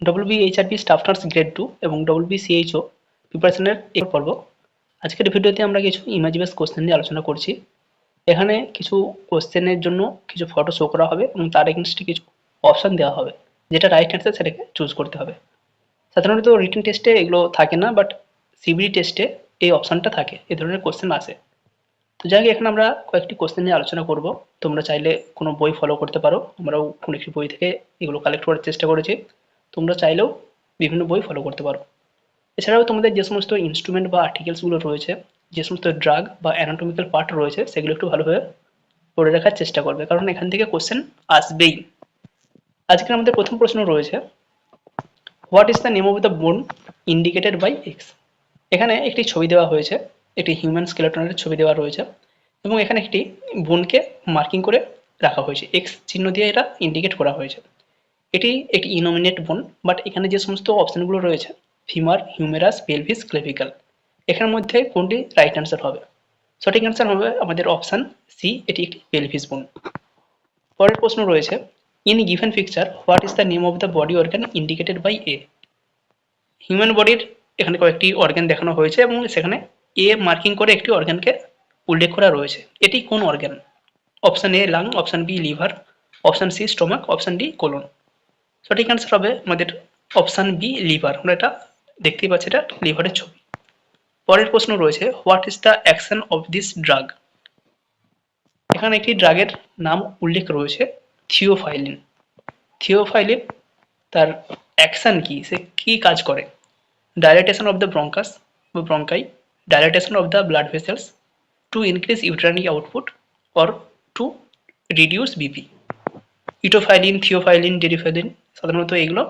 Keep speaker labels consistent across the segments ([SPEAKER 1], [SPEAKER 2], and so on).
[SPEAKER 1] WBHRP staff nurse grade 2 এবং WBCHO প্রিপারেশনের এক পর্ব। আজকের ভিডিওতে আমরা কিছু ইমেজ বেস কোশ্চেন নিয়ে আলোচনা করছি। এখানে কিছু কোশ্চেনের জন্য কিছু ফটো শো করা হবে এবং তার এগেইনস্টে কিছু অপশন দেওয়া হবে, যেটা রাইট অ্যান্সার সেটাকে চুজ করতে হবে। সাধারণত রিটেন টেস্টে এগুলো থাকে না, বাট সিবিডি টেস্টে এই অপশনটা থাকে, এই ধরনের কোশ্চেন আসে। তো যাই হোক, এখানে আমরা কয়েকটি কোশ্চেন নিয়ে আলোচনা করব। তোমরা চাইলে কোনো বই ফলো করতে পারো, আমরাও কোনো একটি বই থেকে এগুলো কালেক্ট করার চেষ্টা করেছি। তোমরা চাইলেও বিভিন্ন বই ফলো করতে পারো। এছাড়াও তোমাদের যে সমস্ত ইনস্ট্রুমেন্ট বা আর্টিকেলসগুলো রয়েছে, যে সমস্ত ড্রাগ বা অ্যানাটমিক্যাল পার্ট রয়েছে, সেগুলো একটু ভালোভাবে পড়ে রাখার চেষ্টা করবে, কারণ এখান থেকে কোশ্চেন আসবেই। আজকে আমাদের প্রথম প্রশ্ন রয়েছে, what is the name of the bone indicated by X. এখানে একটি ছবি দেওয়া হয়েছে, একটি হিউম্যান স্কেলেটনের ছবি দেওয়া রয়েছে এবং এখানে একটি বোনকে মার্কিং করে রাখা হয়েছে, এক্স চিহ্ন দিয়ে এটা ইন্ডিকেট করা হয়েছে। এটি একটি ইনমিনেট বোন, বাট এখানে যে সমস্ত অপশনগুলো রয়েছে, ফিমার, হিউমেরাস, পেলভিস, ক্লেভিকাল, এখানের মধ্যে কোনটি রাইট অ্যান্সার হবে? সঠিক অ্যান্সার হবে আমাদের অপশান সি, এটি একটি পেলভিস বোন। পরের প্রশ্ন রয়েছে, in given picture what is the name of the body organ indicated by A. Human বডির এখানে কয়েকটি অর্গান দেখানো হয়েছে এবং সেখানে এ মার্কিং করে একটি অর্গানকে উল্লেখ করা রয়েছে। এটি কোন organ? Option A lung, option B liver, option C stomach, option D colon. সঠিক অ্যান্সার হবে আমাদের অপশান বি লিভার। আমরা এটা দেখতেই পাচ্ছি, এটা লিভারের ছবি। পরের প্রশ্ন রয়েছে, what is the action of this drug. এখানে একটি ড্রাগের নাম উল্লেখ রয়েছে, থিওফাইলিন। থিওফাইলিন তার অ্যাকশন কি, সে কি কাজ করে? ডাইলেটেশন অফ দ্য ব্রঙ্কাস বা bronchi, dilatation of the blood vessels, to increase urinary output, or to reduce BP. Etofylline, theophylline, deriphylline, সাধারণত এগুলো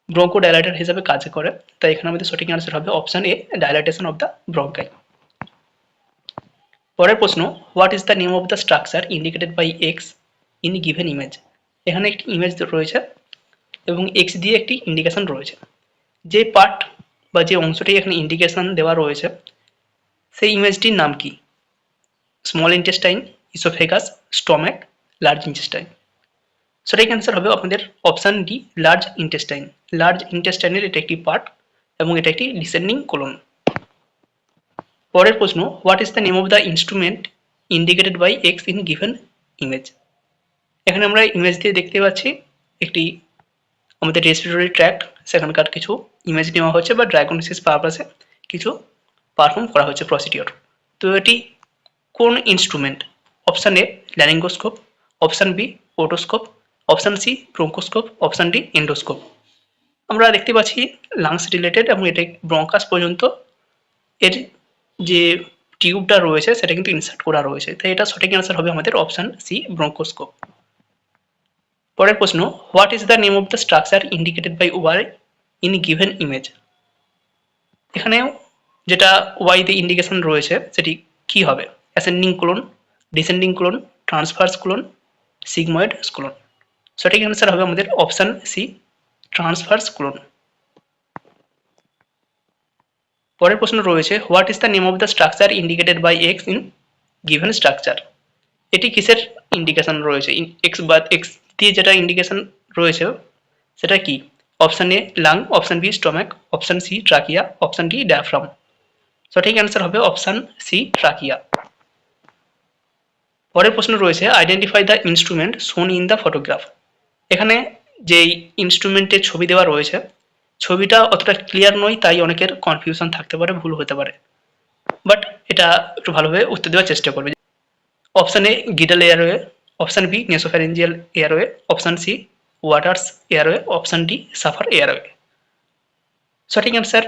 [SPEAKER 1] ব্রঙ্কো ডাইলেটর হিসাবে কাজ করে, তাই এখানে আমাদের সঠিক অ্যান্সার হবে option A, dilatation of the bronchi. পরের প্রশ্ন, what is the name of the structure indicated by X in given image. এখানে একটি ইমেজ রয়েছে এবং এক্স দিয়ে একটি ইন্ডিকেশন রয়েছে। যে পার্ট বা যে অংশটি এখানে ইন্ডিকেশন দেওয়া রয়েছে, সেই ইমেজটির নাম কি? Small intestine, oesophagus, stomach, large intestine. সঠিক অ্যান্সার হবে আপনাদের option D, large intestine. Large ইন্টেস্টাইনের এটা একটি পার্ট এবং এটা একটি ডিসেন্ডিং কোলন। পরের প্রশ্ন, what is the name of the instrument indicated by X in given image. এখানে আমরা ইমেজ দিয়ে দেখতে পাচ্ছি একটি আমাদের রেসপিরেটরি ট্র্যাক্ট, সেখানকার কিছু ইমেজ নেওয়া হচ্ছে বা ডায়াগনোসিস পারপাসে কিছু পারফর্ম করা হচ্ছে প্রসিডিওর। তো এটি কোন instrument? Option A laryngoscope, option B otoscope, option C bronchoscope, option D endoscope. আমরা দেখতে পাচ্ছি লাংস রিলেটেড এবং এটা ব্রঙ্কাস পর্যন্ত এর যে টিউবটা রয়েছে সেটা কিন্তু ইনসার্ট করা রয়েছে, তাই এটা সঠিক অ্যান্সার হবে আমাদের অপশান সি, ব্রঙ্কোস্কোপ। পরের প্রশ্ন, what is the name of the structure indicated by Y in given image. এখানেও যেটা ওয়াই দিয়ে ইন্ডিকেশন রয়েছে সেটি কি হবে? Ascending colon, descending colon, transverse colon, sigmoid colon. সঠিক অ্যান্সার হবে আমাদের অপশান সি, ট্রান্সভার্স কোলন। পরের প্রশ্ন রয়েছে, what is the name of the structure indicated by X in given structure. এটি কিসের ইন্ডিকেশন রয়েছে? এক্স বা এক্স দিয়ে যেটা ইন্ডিকেশন রয়েছে সেটা কি? Option A lung, option B stomach, option C trachea, option D diaphragm. সঠিক অ্যান্সার হবে অপশান সি, ট্রাকিয়া। পরের প্রশ্ন রয়েছে, identify the instrument shown in the photograph. এখানে যেই ইনস্ট্রুমেন্টের ছবি দেওয়া রয়েছে, ছবিটা অতটা ক্লিয়ার নয়, তাই অনেকের কনফিউশন থাকতে পারে, ভুল হতে পারে, বাট এটা একটু ভালোভাবে উত্তর দেওয়ার চেষ্টা করবে। Option A Guedel airway, option B nasopharyngeal airway, option C Waters airway, option D Safar airway. সঠিক অ্যান্সার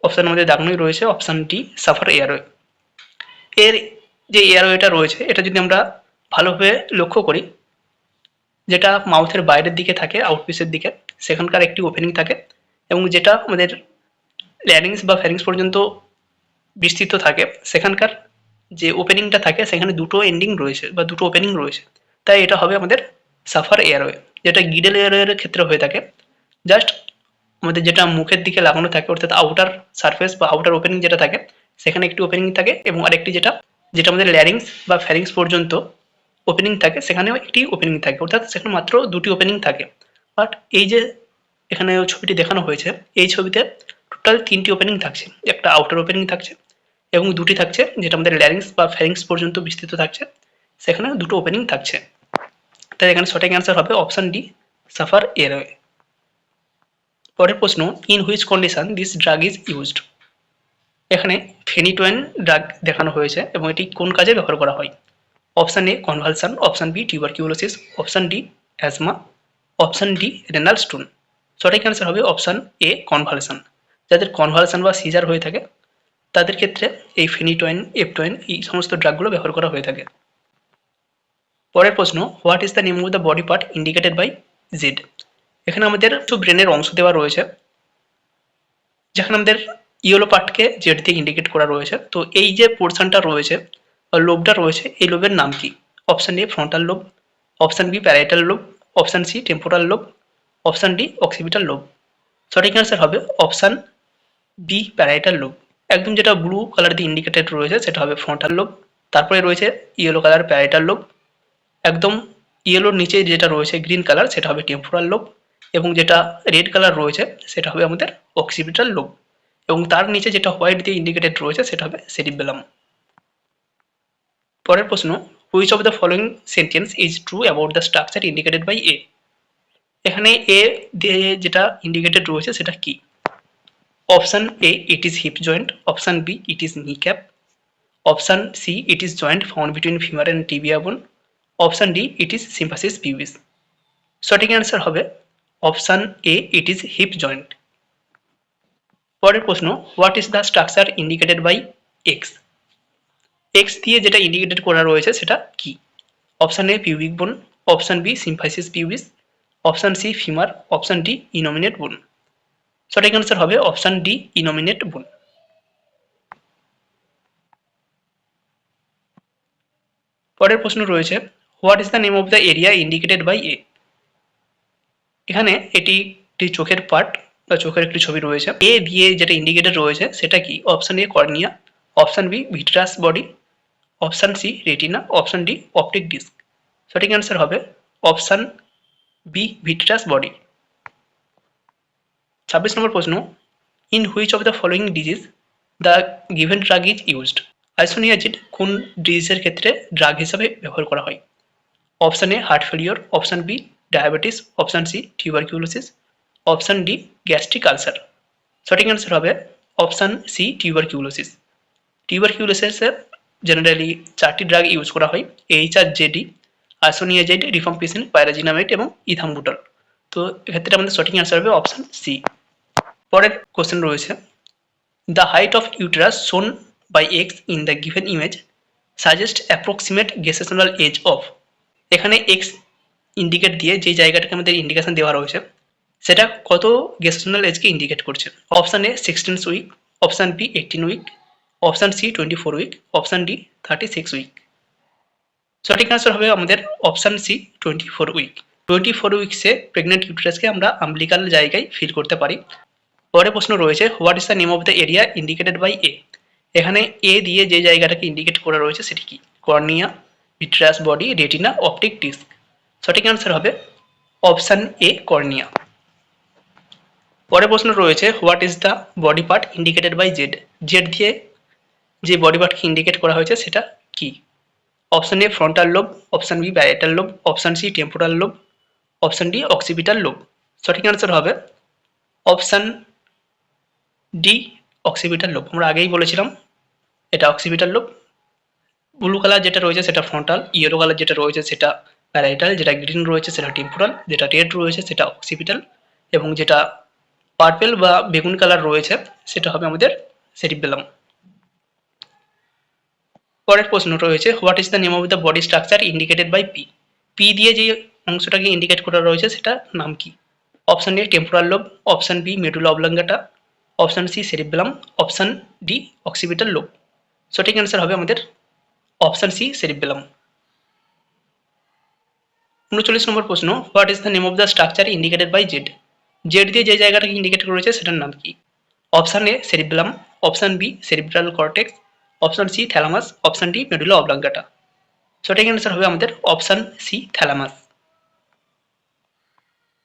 [SPEAKER 1] অপশান আমাদের দাগানোই রয়েছে, অপশান ডি সাফার এয়ারওয়ে। এর যে এয়ারওয়েটা রয়েছে এটা যদি আমরা ভালোভাবে লক্ষ্য করি, যেটা মাউথের বাইরের দিকে থাকে, আউটপিসের দিকে, সেখানকার একটি ওপেনিং থাকে এবং যেটা আমাদের ল্যারিংস বা ফ্যারিংস পর্যন্ত বিস্তৃত থাকে, সেখানকার যে ওপেনিংটা থাকে সেখানে দুটো এন্ডিং রয়েছে বা দুটো ওপেনিং রয়েছে, তাই এটা হবে আমাদের সাফার এয়ারওয়ে। যেটা গিডেল এয়ারওয়ের ক্ষেত্রে হয়ে থাকে, জাস্ট আমাদের যেটা মুখের দিকে লাগানো থাকে, অর্থাৎ আউটার সারফেস বা আউটার ওপেনিং যেটা থাকে সেখানে একটি ওপেনিং থাকে এবং আরেকটি যেটা যেটা আমাদের ল্যারিংস বা ফ্যারিংস পর্যন্ত ওপেনিং থাকে সেখানেও একটি ওপেনিং থাকে, অর্থাৎ সেখানে মাত্র দুটি ওপেনিং থাকে। বাট এই যে এখানে ছবিটি দেখানো হয়েছে, এই ছবিতে টোটাল 3টি ওপেনিং থাকছে। একটা আউটার ওপেনিং থাকছে এবং 2টি থাকছে যেটা আমাদের ল্যারিংস বা ফ্যারিংস পর্যন্ত বিস্তৃত থাকছে, সেখানে 2টো ওপেনিং থাকছে। তাই এখানে সঠিক অ্যান্সার হবে অপশন ডি, সাফার এয়ারওয়ে। পরের প্রশ্ন, in which condition this drug is used. এখানে ফেনিটোয়েন ড্রাগ দেখানো হয়েছে এবং এটি কোন কাজে ব্যবহার করা হয়। Option A convulsion, option B tuberculosis, option D asthma, option D renal stone. সঠিক অ্যান্সার হবে অপশন এ কনভালশন। যাদের কনভালশন বা সিজার হয়ে থাকে তাদের ক্ষেত্রে এই ফেনিটোয়েন, এপটোয়েন এই সমস্ত ড্রাগগুলো ব্যবহার করা হয়ে থাকে। পরের প্রশ্ন, what is the name of the body part indicated by Z. এখানে আমাদের কিছু ব্রেনের অংশ দেওয়া রয়েছে, যেখানে আমাদের ইয়েলো পার্টকে জেড দিয়ে ইন্ডিকেট করা রয়েছে। তো এই যে পোর্শনটা রয়েছে বা লোবটা রয়েছে, এই লোবের নাম কি। Option A frontal lobe, option B parietal lobe, option C temporal lobe, option D occipital lobe. সঠিক অ্যান্সার হবে অপশন বি প্যারাইটাল লোব। একদম যেটা ব্লু কালার দিয়ে ইন্ডিকেটেড রয়েছে সেটা হবে ফ্রন্টাল লোব, তারপরে রয়েছে ইয়েলো কালার প্যারাইটাল লোব, একদম ইয়েলোর নিচে যেটা রয়েছে গ্রিন কালার সেটা হবে টেম্পোরাল লোব, এবং যেটা রেড কালার রয়েছে সেটা হবে আমাদের অক্সিপিটাল লোব, এবং তার নিচে যেটা হোয়াইট দিয়ে ইন্ডিকেটেড রয়েছে সেটা হবে সেরিবেলাম। পরের প্রশ্ন, which of the following sentence is true about the structure indicated by A. এখানে এ দিয়ে যেটা ইন্ডিকেটেড রয়েছে সেটা কি। Option A it is hip joint, option B it is kneecap, option C it is joint found between femur and tibia bone, option D it is symphysis pubis. সঠিক answer হবে option A it is hip joint. পরের প্রশ্ন, what is the structure indicated by X. X দিয়ে যেটা indicated করা রয়েছে সেটা কি। Option A pubic bone, option B symphysis pubis, option C femur, option D innominate bone. সঠিক অ্যান্সার হবে অপশন ডি ইনোমিনেট বোন। পরের প্রশ্ন রয়েছে, what is the name of the area indicated by A. এখানে এটি একটি চোখের পার্ট বা চোখের একটি ছবি রয়েছে। এ দিয়ে যেটা ইন্ডিকেটেড রয়েছে সেটা কি। Option A cornea, option B vitreous body, option C retina, option D optic disc. সঠিক অ্যান্সার হবে option B vitreous body. 26 number প্রশ্ন, in which of the following disease the given drug is used. Isoniazid কোন ডিজিজের ক্ষেত্রে drug হিসাবে ব্যবহার করা হয়। Option A heart failure, option B diabetes, option C tuberculosis, option D gastric ulcer. সঠিক answer হবে অপশন সি টিউবারকিউলোসিস। টিউবারকিউলোসিসে জেনারেলি 4টি ড্রাগ ইউজ করা হয়, এইচআরজেডি, আইসোনিয়াজাইড, রিফাম্পিসিন, পাইরাজিনামাইড এবং ইথাম্বুটল। তো এক্ষেত্রে আমাদের সঠিক অ্যান্সার হবে অপশন সি। পরের কোশ্চেন রয়েছে, the height of uterus shown by X in the given image suggest approximate gestational age of. এখানে এক্স ইন্ডিকেট দিয়ে যে জায়গাটাকে আমাদের ইন্ডিকেশন দেওয়া রয়েছে সেটা কত গেস্টেশনাল এজকে ইন্ডিকেট করছে। Option A 16 week, option B 18 week, option C 24 week, option D 36 week. সঠিক অ্যান্সার হবে আমাদের অপশন সি 24 উইক। 24 উইকসে প্রেগনেন্ট ইউটেরাসকে আমরা আম্বিলিকাল জায়গায় ফিল করতে পারি। পরের প্রশ্ন রয়েছে, what is the name of the area indicated by A. এখানে এ দিয়ে যে জায়গাটাকে ইন্ডিকেট করা রয়েছে সেটি কি। Cornea, vitreous body, retina, optic disc. সঠিক অ্যান্সার হবে অপশন এ কর্নিয়া। পরের প্রশ্ন রয়েছে, what is the body part indicated by Z. Z দিয়ে যে বডি পার্টকে ইন্ডিকেট করা হয়েছে সেটা কি। Option A frontal lobe, option B parietal lobe, option C temporal lobe, option D occipital lobe. সঠিক অ্যান্সার হবে অপশন ডি অক্সিপিটাল লোব। আমরা আগেই বলেছিলাম এটা অক্সিপিটাল লোব। ব্লু কালার যেটা রয়েছে সেটা ফ্রন্টাল, ইয়েলো কালার যেটা রয়েছে সেটা প্যারাইটাল, যেটা গ্রিন রয়েছে সেটা টেম্পোরাল, যেটা রেড রয়েছে সেটা অক্সিপিটাল, এবং যেটা পার্পেল বা বেগুন কালার রয়েছে সেটা হবে আমাদের সেরিবেলাম। পরের প্রশ্ন রয়েছে, what is the name of the body structure indicated by P. P দিয়ে যে অংশটাকে ইন্ডিকেট করা রয়েছে সেটা নাম কি। Option A temporal lobe, option B medulla oblongata, option C cerebellum, option D occipital lobe. সঠিক অ্যান্সার হবে আমাদের অপশন সি সেরিবেলাম। 39 নম্বর প্রশ্ন, what is the name of the structure indicated by Z. Z দিয়ে যে জায়গাটাকে indicate করা রয়েছে সেটার নাম কি। Option A cerebellum, option B cerebral cortex, option C thalamus, option D medulla oblongata. সঠিক অ্যান্সার হবে আমাদের অপশন সি থ্যালামাস।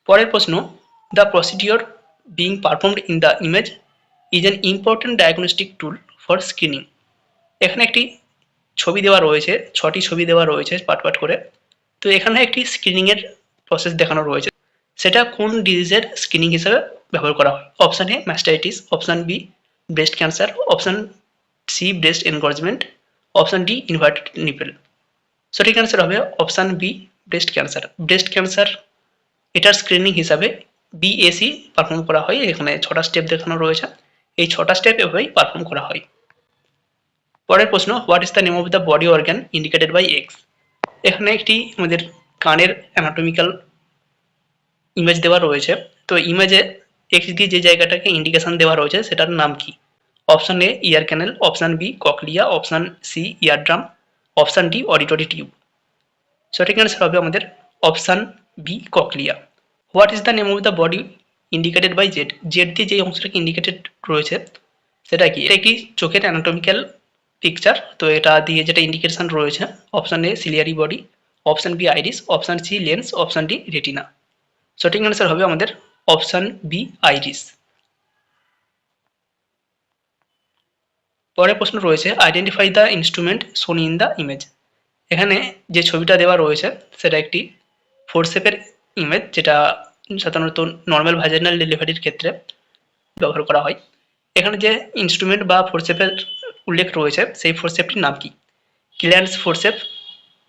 [SPEAKER 1] পরের প্রশ্ন, the procedure being performed in the image is an important diagnostic tool for screening. এখানে একটি ছবি দেওয়া রয়েছে, 6টি ছবি দেওয়া রয়েছে পার্ট পার্ট করে। তো এখানে একটি স্ক্রিনিংয়ের প্রসেস দেখানো রয়েছে, সেটা কোন ডিজিজের স্ক্রিনিং হিসেবে ব্যবহার করা হয়। Option A mastitis, option B breast cancer, option C breast engorgement, option D inverted nipple. সঠিক অ্যান্সার হবে option B breast cancer. Breast cancer এটার স্ক্রিনিং হিসাবে বিএসি পারফর্ম করা হয়। এখানে 6টা স্টেপ দেখানো রয়েছে, এই 6টা স্টেপ এভাবেই পারফর্ম করা হয়। পরের প্রশ্ন, what is the name of the body organ indicated by X. এখানে একটি আমাদের কানের অ্যানাটমিক্যাল ইমেজ দেওয়া রয়েছে। তো ইমেজে এক্স দিয়ে যে জায়গাটাকে ইন্ডিকেশন দেওয়া রয়েছে সেটার নাম কি। Option A ear canal, option B cochlea, option C ear drum, option D auditory tube. সঠিক অ্যান্সার হবে আমাদের option B cochlea. What is the name of the body indicated by Z. Z দিয়ে যে অংশটাকে ইন্ডিকেটেড রয়েছে সেটা কি। এটা একটি চোখের অ্যানাটমিক্যাল পিকচার। তো এটা দিয়ে যেটা ইন্ডিকেশন রয়েছে, option A ciliary body, option B iris, option C lens, option D retina. সঠিক অ্যান্সার হবে আমাদের অপশান বি আইরিস। পরের প্রশ্ন রয়েছে, identify the instrument shown in the image. এখানে যে ছবিটা দেওয়া রয়েছে সেটা একটি ফোরসেপের ইমেজ, যেটা সাধারণত নর্মাল ভাজাইনাল ডেলিভারির ক্ষেত্রে ব্যবহার করা হয়। এখানে যে ইনস্ট্রুমেন্ট বা ফোরসেপের উল্লেখ রয়েছে সেই ফোরসেপটির নাম কি। ক্লিয়ারেন্স ফোরসেপ,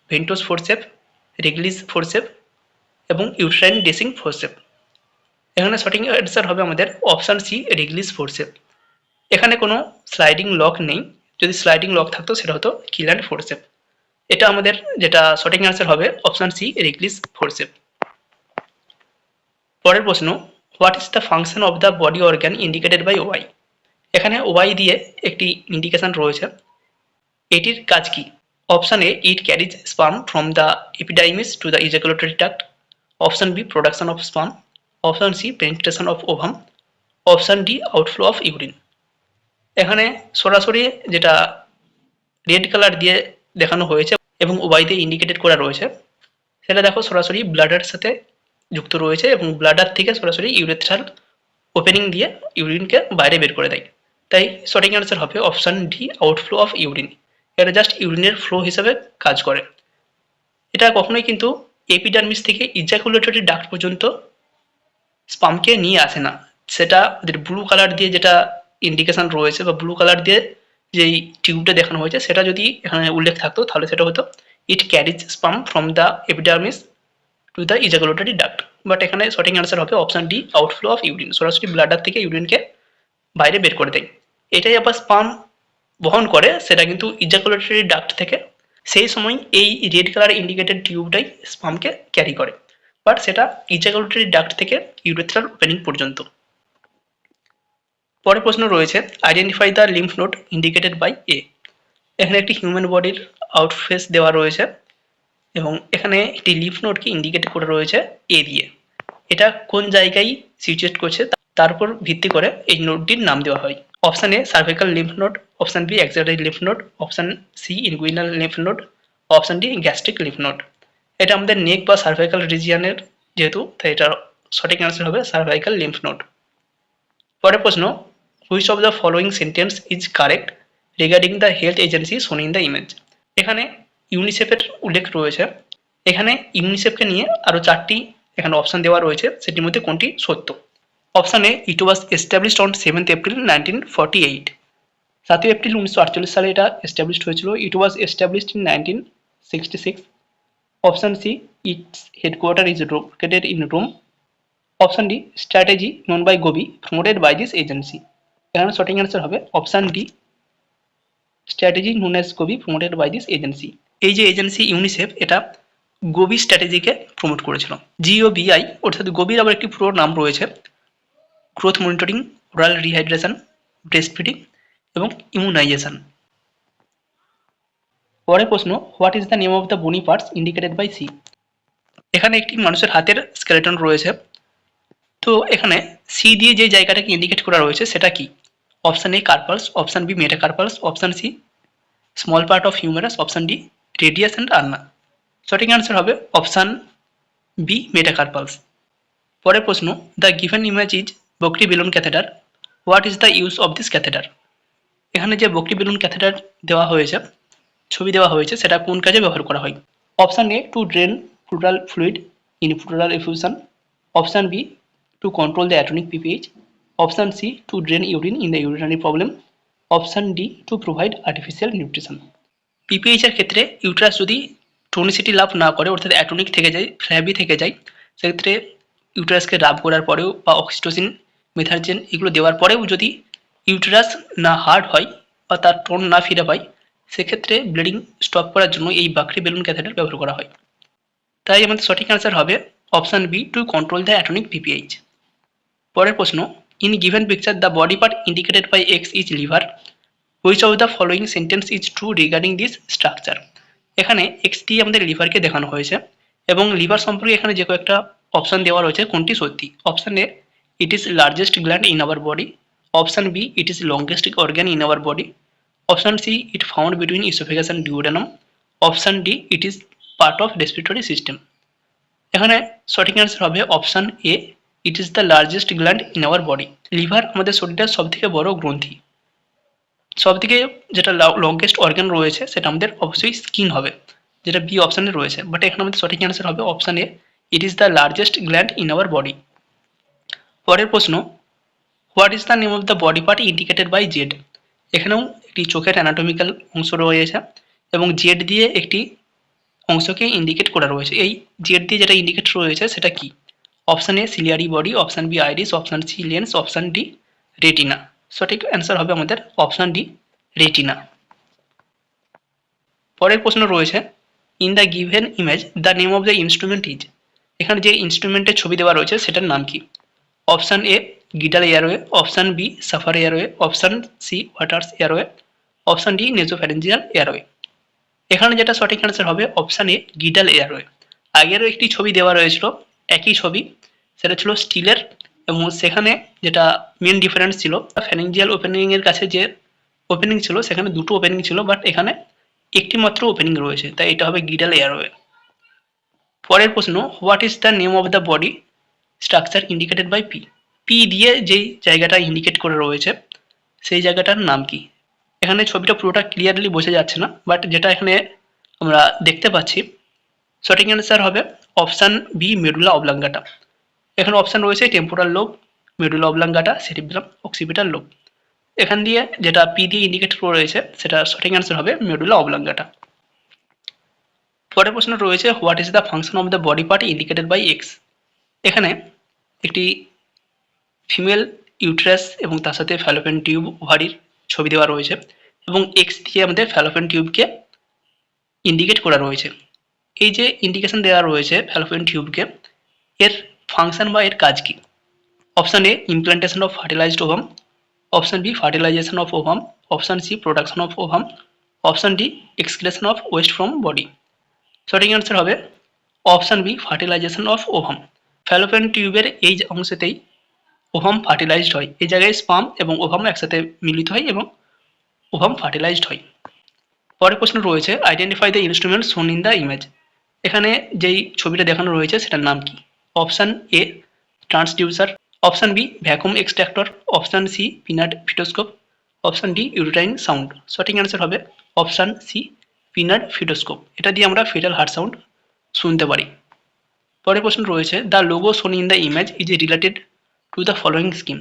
[SPEAKER 1] ভেন্টোস ফোরসেপ, রেগলিস ফোরসেপ এবং ইউট্রাইন ড্রেসিং ফোরসেপ। এখানে সঠিক অ্যান্সার হবে আমাদের অপশান সি রেগলিস ফোরসেপ। এখানে কোনো স্লাইডিং লক নেই, যদি স্লাইডিং লক থাকতো সেটা হতো কিল্যান্ড ফোরসেপ। এটা আমাদের যেটা সঠিক অ্যান্সার হবে অপশান সি রেগলিস ফোরসেপ। পরের প্রশ্ন, what is the function of the body organ indicated by Y. এখানে ওয়াই দিয়ে একটি ইন্ডিকেশন রয়েছে, এটির কাজ কি। Option A it carries sperm from the epididymis to the ejaculatory tract, option B production of sperm, option C penetration of ovum, option D outflow of urine. এখানে সরাসরি যেটা রেড কালার দিয়ে দেখানো হয়েছে এবং ওয়াই দিয়ে ইন্ডিকেটেড করা রয়েছে সেটা দেখো সরাসরি ব্লাডার সাথে যুক্ত রয়েছে এবং ব্লাডার থেকে সরাসরি ইউরেথ্রাল ওপেনিং দিয়ে ইউরিনকে বাইরে বের করে দেয়। তাই সঠিক অ্যান্সার হবে option D outflow of urine. এটা জাস্ট ইউরিনের ফ্লো হিসাবে কাজ করে। এটা কখনোই কিন্তু এপিডার্মিস থেকে ইজাকুলেটরি ডাক্ট পর্যন্ত স্পামকে নিয়ে আসে না। সেটা ব্লু কালার দিয়ে যেটা ইন্ডিকেশন রয়েছে বা ব্লু কালার দিয়ে যেই টিউবটা দেখানো হয়েছে সেটা যদি এখানে উল্লেখ থাকতো তাহলে সেটা হতো it carries sperm from the epidermis to the ejaculatory duct. But এখানে সঠিক অ্যান্সার হবে option D outflow of urine. সরাসরি ব্লাডার থেকে ইউরিনকে বাইরে বের করে দেয়। এটাই আবার স্পাম বহন করে সেটা কিন্তু ইজাকুলেটরি ডাক্ট থেকে। সেই সময় এই রেড কালার ইন্ডিকেটেড টিউবটাই স্পামকে ক্যারি করে, বাট সেটা ইজাকুলেটরি ডাক্ট থেকে ইউরেথ্রাল ওপেনিং পর্যন্ত। পরের প্রশ্ন রয়েছে, identify the lymph node indicated by A. এখানে একটি হিউম্যান বডির আউটফেস দেওয়া রয়েছে এবং এখানে একটি লিম্ফ নোডকে ইন্ডিকেট করে রয়েছে এ দিয়ে। এটা কোন জায়গায় সিচুয়েট করছে তার উপর ভিত্তি করে এই নোডটির নাম দেওয়া হয়। Option A cervical lymph node, option B axillary lymph node, option C inguinal lymph node, option D gastric lymph node. এটা আমাদের নেক বা সার্ভাইকাল রিজিয়নের যেহেতু, তাই এটার সঠিক অ্যান্সার হবে সার্ভাইকাল লিম্ফ নোড। পরের প্রশ্ন, which of the following sentence is correct regarding the health agency শোন ইন দ্য ইমেজ। এখানে ইউনিসেফের উল্লেখ রয়েছে। এখানে ইউনিসেফকে নিয়ে আরও 4টি এখানে অপশান দেওয়া রয়েছে, সেটির মধ্যে কোনটি সত্য। Option A it was established on 7th April 1948। 7 April 1948 সালে এটা এস্টাবলিশড হয়েছিল। It was established in 1966। Option C its headquarter is located in Rome. Option D strategy known by GOBI promoted by this agency. এখানে সঠিক answer হবে option D strategy known as GOBI promoted by this agency. এই যে agency UNICEF এটা GOBI স্ট্র্যাটেজিকে promote করেছিল। GOBI অর্থাৎ গোবির আবার একটি পুরো নাম রয়েছে, growth monitoring, oral rehydration, breast feeding এবং ইমিউনাইজেশন। পরের প্রশ্ন, what is the name of the বনি পার্টস ইন্ডিকেটেড বাই সি। এখানে একটি মানুষের হাতের স্কেলেটন রয়েছে। তো এখানে সি দিয়ে যে জায়গাটাকে ইন্ডিকেট করা রয়েছে সেটা কি। Option A carpals, option B metacarpals, option C small part of humerus, option D radius and ulna. সঠিক অ্যান্সার হবে অপশান বি মেটাকার্পালস। পরের প্রশ্ন, the given image is Bakri balloon catheter, what is the use of this catheter. এখানে যে বকরি balloon catheter দেওয়া হয়েছে, ছবি দেওয়া হয়েছে, সেটা কোন কাজে ব্যবহার করা হয়। Option A, to drain pleural fluid in pleural effusion. Option B, to control the atomic PPH. Option C, to drain urine in the urinary problem. Option D, to provide artificial nutrition. PPH এর ক্ষেত্রে uterus যদি টোনিসিটি লাভ না করে, অর্থাৎ অ্যাটনিক থেকে যায়, flabby থেকে যায়, সেক্ষেত্রে ইউট্রাসকে রাব করার পরেও বা অক্সিটোসিন, মেথার্জেন এগুলো দেওয়ার পরেও যদি ইউটেরাস না হার্ড হয় বা তার টোন না ফিরে পায়, সেক্ষেত্রে ব্লিডিং স্টপ করার জন্য এই বাকরি বেলুন ক্যাথেটার ব্যবহার করা হয়। তাই আমাদের সঠিক অ্যান্সার হবে option B, to control the atomic PPH. পরের প্রশ্ন, in given picture the body part indicated by X is liver, which of the following sentence is true regarding this structure. এখানে এক্স দিয়ে আমাদের লিভারকে দেখানো হয়েছে এবং লিভার সম্পর্কে এখানে যে কয়েকটা অপশান দেওয়া রয়েছে কোনটি সত্যি। Option A, it is largest gland in our body. Option B, it is longest organ in our body. Option C, it found between oesophagus and duodenum. Option D, it is part of respiratory system. এখানে সঠিক answer হবে option A, it is the largest gland in our body. Liver আমাদের শরীরের সবথেকে বড় গ্রন্থি। সবথেকে যেটা লংগেস্ট অর্গান রয়েছে সেটা আমাদের অবশ্যই স্কিন হবে, যেটা বি অপশানে রয়েছে, বাট এখানে আমাদের সঠিক অ্যান্সার হবে option A, it is the largest gland in our body. পরের প্রশ্ন, what is the name of the body part indicated by Z. এখানেও একটি চোখের অ্যানাটমিক্যাল অংশ রয়েছে এবং জেড দিয়ে একটি অংশকে ইন্ডিকেট করা রয়েছে। এই জেড দিয়ে যেটা ইন্ডিকেট রয়েছে সেটা কি। Option A, ciliary body. Option B, iris. Option C, lens. Option D, retina. সঠিক অ্যান্সার হবে আমাদের অপশান ডি, রেটিনা। পরের প্রশ্ন রয়েছে, in the given image the name of the instrument is. এখানে যে ইনস্ট্রুমেন্টের ছবি দেওয়া রয়েছে সেটার নাম কি। Option A, Guedel airway. Option B, Safar airway. Option C, Waters airway. Option D, nasopharyngeal airway. এখানে যেটা সঠিক অ্যান্সার হবে অপশান এ, গিডাল এয়ারওয়ে। আগেরও একটি ছবি দেওয়া রয়েছিল, একই ছবি, সেটা ছিল স্টিলের, এবং সেখানে যেটা মেন ডিফারেন্স ছিল, ফ্যারেঞ্জিয়াল ওপেনিং এর কাছে যে ওপেনিং ছিল সেখানে দুটো ওপেনিং ছিল, বাট এখানে একটি মাত্র ওপেনিং রয়েছে, তাই এটা হবে গিডাল এয়ারওয়ে। পরের প্রশ্ন, what is the name of the body structure indicated by P. P দিয়ে যেই জায়গাটা ইন্ডিকেট করে রয়েছে সেই জায়গাটার নাম কি। এখানে ছবিটা পুরোটা ক্লিয়ারলি বোঝা যাচ্ছে না, বাট যেটা এখানে আমরা দেখতে পাচ্ছি, সঠিক অ্যান্সার হবে অপশান বি, মেডুলা অবলাঙ্গাটা। এখানে অপশান রয়েছে temporal lobe, medulla oblongata, cerebrum, occipital lobe. এখান দিয়ে যেটা পি দিয়ে ইন্ডিকেট রয়েছে সেটা সঠিক অ্যান্সার হবে মেডুলা অবলাঙ্গাটা। পরের প্রশ্ন রয়েছে, what is the function of the body part indicated by X. এখানে একটি ফিমেল ইউট্রাস এবং তার সাথে ফ্যালোপিয়ান টিউব, ওভারির ছবি দেওয়া রয়েছে এবং এক্স দিয়ে আমাদের ফ্যালোপিয়ান টিউবকে ইন্ডিকেট করা রয়েছে। এই যে ইন্ডিকেশন দেওয়া রয়েছে ফ্যালোপিয়ান টিউবকে, এর ফাংশন বা এর কাজ কি। Option A, implantation of fertilised ovum. Option B, fertilisation of ovum. Option C, production of ovum. Option D, excretion of waste from body. সঠিক অ্যান্সার হবে option B, fertilisation of ovum. Fallopian টিউবের এই অংশতেই ovum fertilised হয়। এই জায়গায় sperm এবং ovum একসাথে মিলিত হয় এবং ওভাম ফার্টিলাইজড হয়। পরের প্রশ্ন রয়েছে, identify the instrument shown in the image. এখানে যেই ছবিটা দেখানো রয়েছে সেটার নাম কি। Option A, transducer. Option B, vacuum extractor. Option C, Pinard fetoscope. Option D, uterine sound. সঠিক অ্যান্সার হবে অপশান সি, পিনাট ফিটোস্কোপ। এটা দিয়ে আমরা ফিটাল হার্ট সাউন্ড শুনতে পারি। পরের প্রশ্ন রয়েছে, দ্য লোগো শোন in the image is related to the following scheme.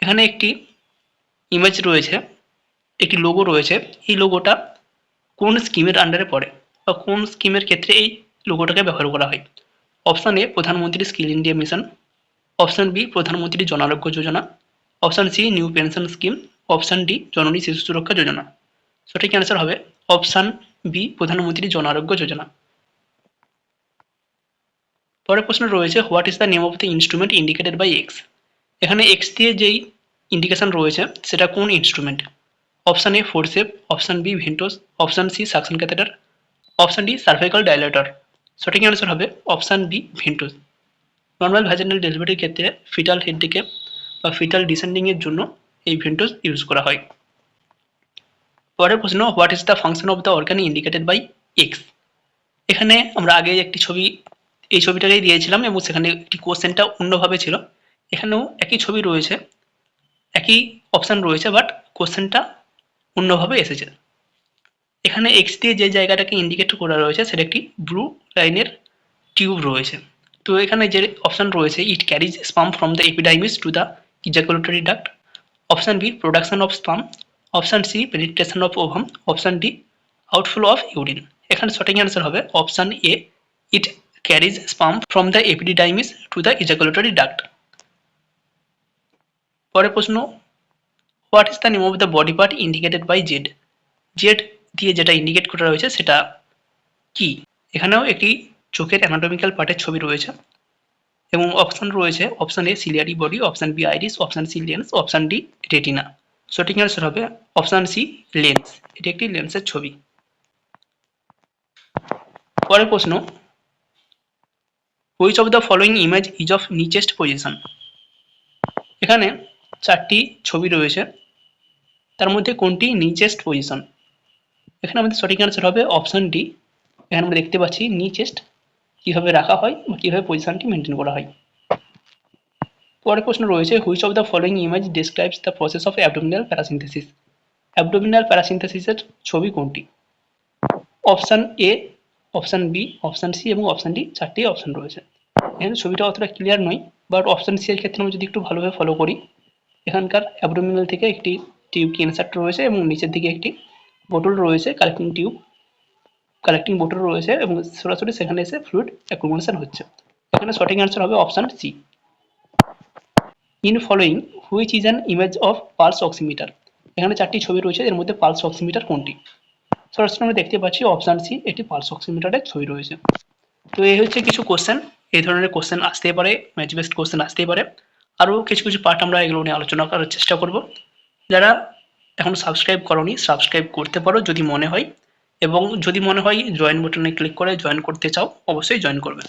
[SPEAKER 1] এখানে একটি ইমেজ রয়েছে, একটি লোগো রয়েছে, এই লোগোটা কোন স্কিমের আন্ডারে পড়ে বা কোন স্কিমের ক্ষেত্রে এই লোগোটাকে ব্যবহার করা হয়। অপশান এ, প্রধানমন্ত্রী skill India mission. Option B, প্রধানমন্ত্রী জন আরোগ্য যোজনা। Option C, new pension scheme. Option D, জননী শিশু সুরক্ষা যোজনা। সঠিক অ্যান্সার হবে অপশান বি, প্রধানমন্ত্রী জন আরোগ্য যোজনা। পরের প্রশ্ন রয়েছে, what is the name of the instrument indicated by X. এখানে এক্স দিয়ে যেই ইন্ডিকেশন রয়েছে সেটা কোন instrument. Option A, forceps. Option B, ventouse. Option C, suction catheter. Option D, cervical dilator. সঠিক অ্যান্সার হবে option B, ventouse. Normal vaginal ডেলিভারির ক্ষেত্রে ফিটাল হেড দিকে বা ফিটাল ডিসেন্ডিংয়ের জন্য এই ভেন্টোস ইউজ করা হয়। পরের প্রশ্ন, what is the function of the organ indicated by X. এখানে আমরা আগে একটি ছবি এই ছবিটাকেই দিয়েছিলাম এবং সেখানে একটি কোশ্চেনটা অন্যভাবে ছিল। এখানেও একই ছবি রয়েছে, একই অপশান রয়েছে, বাট কোশ্চেনটা অন্যভাবে এসেছে। এখানে এক্স দিয়ে যে জায়গাটাকে ইন্ডিকেট করা রয়েছে সেটা একটি ব্লু লাইনের টিউব রয়েছে। তো এখানে যে অপশান রয়েছে, it carries sperm from the epididymis to the ejaculatory duct, option B production of sperm, option C penetration of ovum, option D outflow of urine. এখানে সঠিক অ্যান্সার হবে option A, it carries sperm from the epididymis to the ejaculatory duct. পরের প্রশ্ন, what is the name of the body part indicated by Z? Z দিয়ে যেটা indicate করা রয়েছে সেটা কি? এখানেও একটি চোখের অ্যানাটমিক্যাল পার্টের ছবি রয়েছে এবং অপশান রয়েছে option A ciliary body, option B iris, option C lens, option D retina. সঠিক অ্যান্সার হবে অপশান সি লেন্স। এটি একটি লেন্সের ছবি। পরের প্রশ্ন, which of the following image is of nicest position? এখানে চারটি ছবি রয়েছে, তার মধ্যে কোনটি নিচেস্ট পজিশন? এখানে আমাদের সঠিক অ্যান্সার হবে অপশান ডি। এখানে আমরা দেখতে পাচ্ছি নিচেস্ট কীভাবে রাখা হয় বা কীভাবে পজিশনটি মেনটেন করা হয়। পরের প্রশ্ন রয়েছে, which of the following image describes the process of abdominal paracentesis? Abdominal প্যারাসিনথেসিসের ছবি কোনটি? Option A, option B, option C এবং অপশান ডি, চারটি অপশান রয়েছে। এখানে ছবিটা অতটা ক্লিয়ার নয়, বাট অপশান সি এর ক্ষেত্রে আমরা যদি একটু ভালোভাবে ফলো করি, এখানকার অ্যাবডোমিনাল থেকে একটি টিউব কি ইনসার্ট রয়েছে এবং নিচের দিকে একটি বোতল রয়েছে, কালেক্টিং টিউব, কালেক্টিং বোতল রয়েছে এবং সরাসরি সেখানে এসে ফ্লুইড অ্যাকুমুলেশন হচ্ছে। এখানে সঠিক অ্যান্সার হবে option C. In following which is an image of pulse oximeter? এখানে চারটি ছবি রয়েছে, এর মধ্যে পালস অক্সিমিটার কোনটি? সরাসরি আমরা দেখতে পাচ্ছি অপশান সি, একটি পালস অক্সিমিটারের ছবি রয়েছে। তো এই হচ্ছে কিছু কোশ্চেন, এই ধরনের কোশ্চেন আসতেই পারে, ম্যাচ বেসড কোশ্চেন আসতেই পারে। আরও কিছু কিছু পার্ট আমরা এগুলো নিয়ে আলোচনা করার চেষ্টা করব। যারা এখন সাবস্ক্রাইব করনি, সাবস্ক্রাইব করতে পারো যদি মনে হয়, এবং যদি মনে হয় জয়েন বাটনে ক্লিক করে জয়েন করতে চাও, অবশ্যই জয়েন করবে।